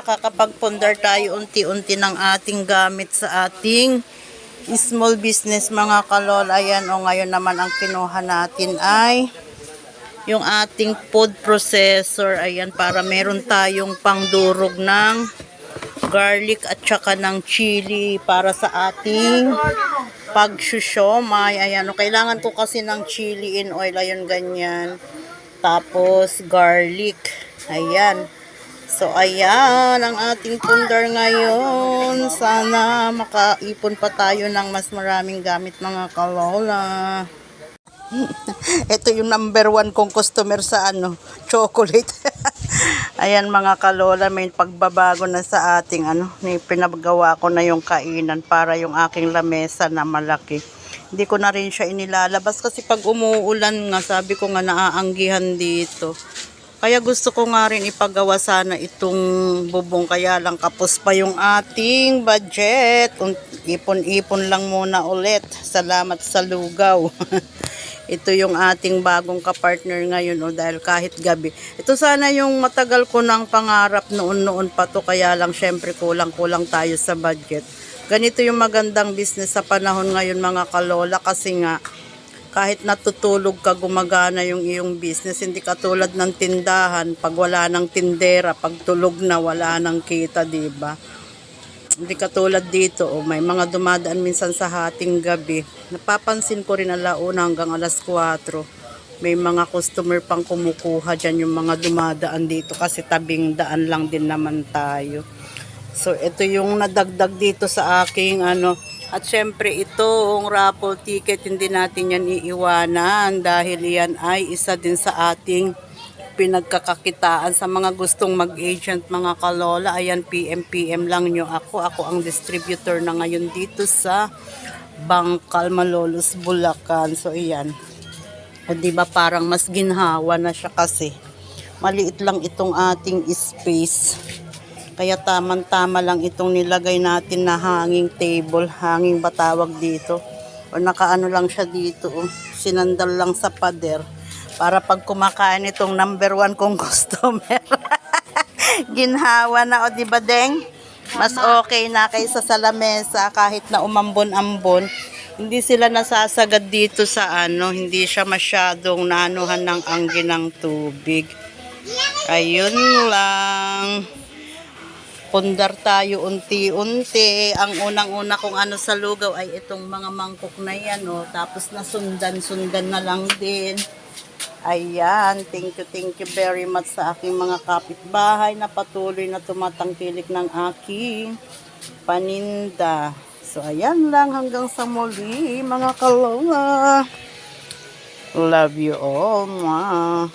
nakakapagpundar tayo unti-unti ng ating gamit sa ating small business mga kalol. Ayan o, ngayon naman ang kinuha natin ay yung ating food processor. Ayan, para meron tayong pangdurog ng garlic at saka ng chili para sa ating pagsusyomay. Ayan o, kailangan ko kasi ng chili in oil. Ayun, ganyan. Tapos garlic. Ayan. So, ayan ang ating pundar ngayon. Sana makaipon pa tayo ng mas maraming gamit mga kalola. Ito yung number 1 kong customer sa chocolate. Ayan mga kalola, may pagbabago na sa ating pinagawa ko na yung kainan para yung aking lamesa na malaki. Hindi ko na rin siya inilalabas kasi pag umuulan nga, sabi ko nga naaanggihan dito. Kaya gusto ko nga rin ipagawa sana itong bubong, kaya lang kapos pa yung ating budget. Ipon-ipon lang muna ulit. Salamat sa lugaw. Ito yung ating bagong kapartner ngayon dahil kahit gabi. Ito sana yung matagal ko ng pangarap noon pa to, kaya lang syempre kulang-kulang tayo sa budget. Ganito yung magandang business sa panahon ngayon mga kalola, kasi nga kahit natutulog ka, gumagana yung iyong business. Hindi katulad ng tindahan, pag wala ng tindera, pag tulog na, wala ng kita, diba? Hindi katulad dito, may mga dumadaan minsan sa hating gabi. Napapansin ko rin alauna hanggang alas 4. May mga customer pang kumukuha dyan, yung mga dumadaan dito kasi tabing daan lang din naman tayo. So, ito yung nadagdag dito sa aking At syempre itong raffle ticket, hindi natin yan iiwanan dahil yan ay isa din sa ating pinagkakakitaan sa mga gustong mag-agent mga kalola. Ayan, PM lang nyo ako. Ako ang distributor na ngayon dito sa Bangkal, Malolos, Bulacan. So ayan. O diba parang mas ginhawa na siya kasi maliit lang itong ating space. Kaya tamang-tama lang itong nilagay natin na hanging table. Hanging ba tawag dito? O nakaano lang siya dito. Sinandal lang sa pader. Para pag kumakain itong number 1 kong customer. Ginhawa na, o diba Deng? Mas okay na kaysa sa lamesa kahit na umambon-ambon. Hindi sila nasasagad dito sa hindi siya masyadong nanuhan ng angin ng tubig. Ayun lang. Pundar tayo unti-unti. Ang unang-una kong sa lugaw ay itong mga mangkok na yan. Tapos nasundan-sundan na lang din. Ayan, thank you very much sa aking mga kapitbahay na patuloy na tumatangkilik ng aking paninda. So, ayan lang, hanggang sa muli mga kalola. Love you all, ma.